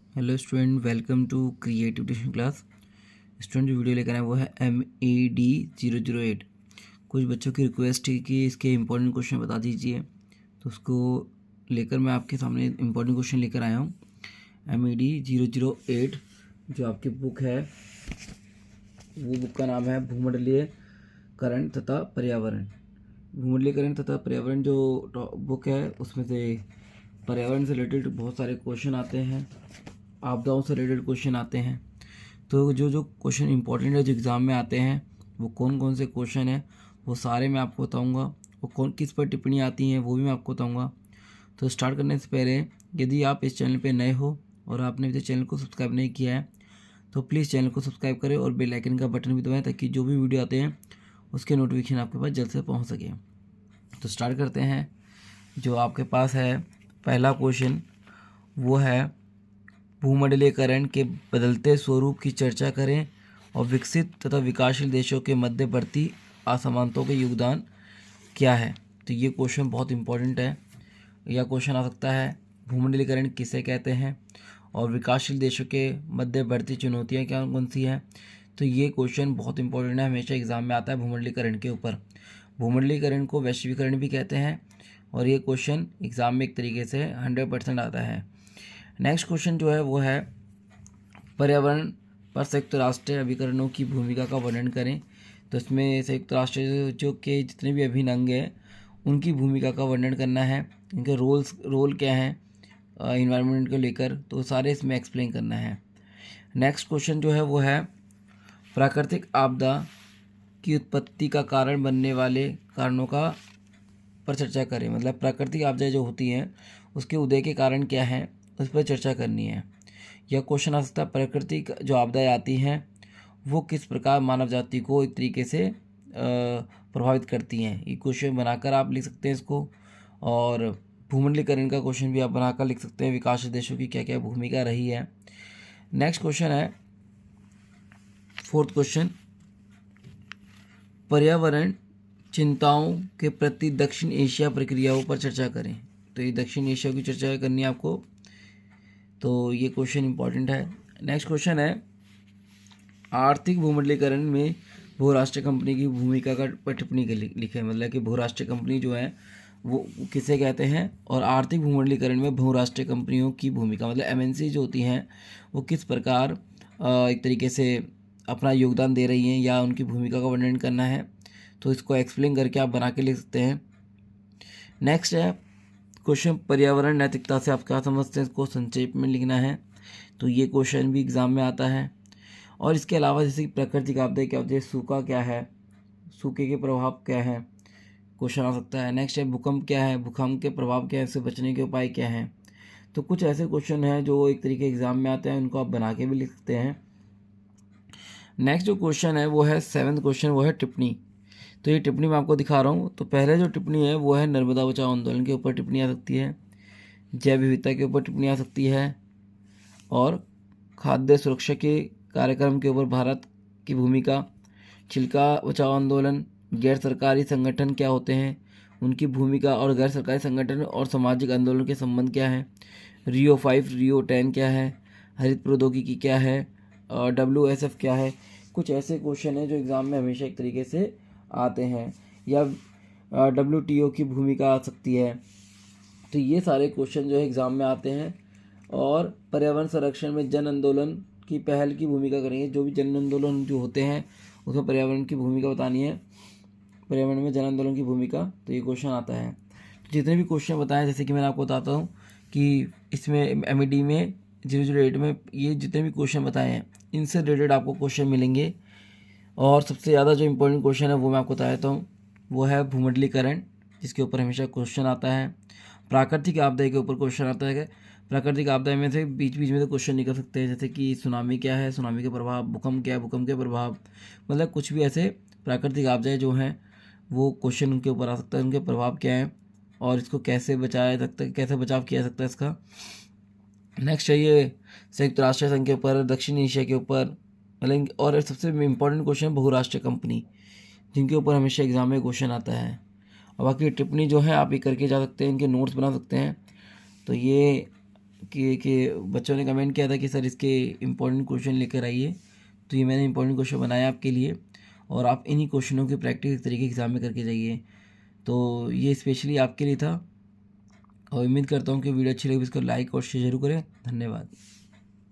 Hello student, welcome to creative tuition class. Student जो video लेकर आए वो है MED 008। कुछ बच्चों की रिक्वेस्ट थी कि इसके इम्पोर्टेंट क्वेश्चन बता दीजिए, तो उसको लेकर मैं आपके सामने इम्पोर्टेंट क्वेश्चन लेकर आया हूँ। MED 008 जो आपकी बुक है, वो बुक का नाम है भूमंडलीय करण तथा पर्यावरण। भूमंडलीय करण तथा पर्यावरण जो बुक है, उसमें से पर्यावरण से रिलेटेड बहुत सारे क्वेश्चन आते हैं, आपदाओं से रिलेटेड क्वेश्चन आते हैं। तो जो जो क्वेश्चन इंपॉर्टेंट है, जो एग्ज़ाम में आते हैं, वो कौन कौन से क्वेश्चन हैं वो सारे मैं आपको बताऊंगा। वो कौन किस पर टिप्पणी आती हैं वो भी मैं आपको बताऊंगा। तो स्टार्ट करने से पहले, यदि आप इस चैनल पे नए हो और आपने अभी तक चैनल को सब्सक्राइब नहीं किया है तो प्लीज़ चैनल को सब्सक्राइब करें और बेल आइकन का बटन भी दबाएं, ताकि जो भी वीडियो आते हैं उसके नोटिफिकेशन आपके पास जल्द से पहुँच सके। तो स्टार्ट करते हैं। जो आपके पास है पहला क्वेश्चन, वो है भूमंडलीकरण के बदलते स्वरूप की चर्चा करें और विकसित तथा विकासशील देशों के मध्य बढ़ती असमानताओं के योगदान क्या है। तो ये क्वेश्चन बहुत इंपॉर्टेंट है। यह क्वेश्चन आ सकता है भूमंडलीकरण किसे कहते हैं और विकासशील देशों के मध्य बढ़ती चुनौतियाँ क्या कौन सी हैं। तो ये क्वेश्चन बहुत इंपॉर्टेंट है, हमेशा एग्जाम में आता है भूमंडलीकरण के ऊपर। भूमंडलीकरण को वैश्वीकरण भी कहते हैं और ये क्वेश्चन एग्ज़ाम में एक तरीके से 100% आता है। नेक्स्ट क्वेश्चन जो है वो है पर्यावरण पर संयुक्त राष्ट्र अभिकरणों की भूमिका का वर्णन करें। तो इसमें संयुक्त राष्ट्र जो के जितने भी अभिन्न अंग हैं उनकी भूमिका का वर्णन करना है, इनके रोल क्या हैं इन्वायरमेंट को लेकर, तो सारे इसमें एक्सप्लेन करना है। नेक्स्ट क्वेश्चन जो है वो है प्राकृतिक आपदा की उत्पत्ति का कारण बनने वाले कारणों का पर चर्चा करें। मतलब प्राकृतिक आपदाएं जो होती हैं उसके उदय के कारण क्या हैं, उस पर चर्चा करनी है। यह क्वेश्चन आ सकता है प्राकृतिक जो आपदाएं आती हैं वो किस प्रकार मानव जाति को एक तरीके से प्रभावित करती हैं। ये क्वेश्चन बनाकर आप लिख सकते हैं इसको। और भूमंडलीकरण का क्वेश्चन भी आप बनाकर लिख सकते हैं, विकासशील देशों की क्या क्या भूमिका रही है। नेक्स्ट क्वेश्चन है फोर्थ क्वेश्चन, पर्यावरण चिंताओं के प्रति दक्षिण एशिया प्रक्रियाओं पर चर्चा करें। तो ये दक्षिण एशिया की चर्चा करनी है आपको, तो ये क्वेश्चन इंपॉर्टेंट है। नेक्स्ट क्वेश्चन है आर्थिक भूमंडलीकरण में बहुराष्ट्रीय कंपनी की भूमिका का पर टिप्पणी लिखे। मतलब कि बहुराष्ट्रीय कंपनी जो है वो किसे कहते हैं और आर्थिक भूमंडलीकरण में बहुराष्ट्रीय कंपनियों की भूमिका, मतलब MNC जो होती हैं वो किस प्रकार एक तरीके से अपना योगदान दे रही हैं या उनकी भूमिका का वर्णन करना है। तो इसको एक्सप्लेन करके आप बना के लिख सकते हैं। नेक्स्ट है क्वेश्चन पर्यावरण नैतिकता से आप क्या समझते हैं, इसको संक्षेप में लिखना है। तो ये क्वेश्चन भी एग्जाम में आता है। और इसके अलावा जैसे कि प्राकृतिक आपदा क्या होती है, सूखा क्या है, सूखे के प्रभाव क्या है, क्वेश्चन आ सकता है। नेक्स्ट है भूकंप क्या है, भूकंप के प्रभाव क्या है, इससे बचने के उपाय क्या हैं। तो कुछ ऐसे क्वेश्चन हैं जो एक तरीके एग्जाम में आते हैं, उनको आप बना के भी लिख सकते हैं। नेक्स्ट जो क्वेश्चन है वो है 7th क्वेश्चन, वो है टिप्पणी। तो ये टिप्पणी मैं आपको दिखा रहा हूँ। तो पहले जो टिप्पणी है वो है नर्मदा बचाओ आंदोलन के ऊपर टिप्पणी आ सकती है, जैव विविधता के ऊपर टिप्पणी आ सकती है, और खाद्य सुरक्षा के कार्यक्रम के ऊपर भारत की भूमिका, छिलका बचाओ आंदोलन, गैर सरकारी संगठन क्या होते हैं उनकी भूमिका, और गैर सरकारी संगठन और सामाजिक आंदोलन के संबंध क्या है, Rio 5 Rio 10 क्या है, हरित प्रौद्योगिकी क्या है, और WSF क्या है। कुछ ऐसे क्वेश्चन हैं जो एग्ज़ाम में हमेशा एक तरीके से आते हैं, या WTO की भूमिका आ सकती है। तो ये सारे क्वेश्चन जो है एग्ज़ाम में आते हैं। और पर्यावरण संरक्षण में जन आंदोलन की पहल की भूमिका करेंगे। जो भी जन आंदोलन जो होते हैं उसमें पर्यावरण की भूमिका बतानी है, पर्यावरण में जन आंदोलन की भूमिका, तो ये क्वेश्चन आता है। तो जितने भी क्वेश्चन बताएं, जैसे कि मैंने आपको बताता हूँ कि इसमें MED में 008 में ये जितने भी क्वेश्चन बताए हैं इनसे रिलेटेड आपको क्वेश्चन मिलेंगे। और सबसे ज़्यादा जो इंपॉर्टेंट क्वेश्चन है वो मैं आपको बता देता हूँ, वो है भूमंडलीकरण, जिसके ऊपर हमेशा क्वेश्चन आता है। प्राकृतिक आपदा के ऊपर क्वेश्चन आता है। प्राकृतिक आपदा में से बीच बीच में तो क्वेश्चन निकल सकते हैं, जैसे कि सुनामी क्या है, सुनामी के प्रभाव, भूकंप क्या है, भूकंप के प्रभाव, मतलब कुछ भी ऐसे प्राकृतिक आपदाएं जो हैं वो क्वेश्चन उनके ऊपर आ सकता है, उनके प्रभाव क्या है और इसको कैसे बचाया जा सकता है, कैसे बचाव किया जा सकता है इसका। नेक्स्ट है ये संयुक्त राष्ट्र संघ के ऊपर, दक्षिण एशिया के ऊपर, मतलब और सबसे इम्पोर्टेंट क्वेश्चन बहुराष्ट्रीय कंपनी, जिनके ऊपर हमेशा एग्जाम में क्वेश्चन आता है। और बाकी टिप्पणी जो है आप ये करके जा सकते हैं, इनके नोट्स बना सकते हैं। तो ये कि बच्चों ने कमेंट किया था कि सर इसके इम्पोर्टेंट क्वेश्चन लेकर आइए, तो ये मैंने इम्पोर्टेंट क्वेश्चन बनाया आपके लिए, और आप इन्हीं क्वेश्चनों की प्रैक्टिस इस तरीके एग्ज़ाम में करके जाइए। तो ये स्पेशली आपके लिए था, और उम्मीद करता हूँ कि वीडियो अच्छी लगी, इसको लाइक और शेयर जरूर करें। धन्यवाद।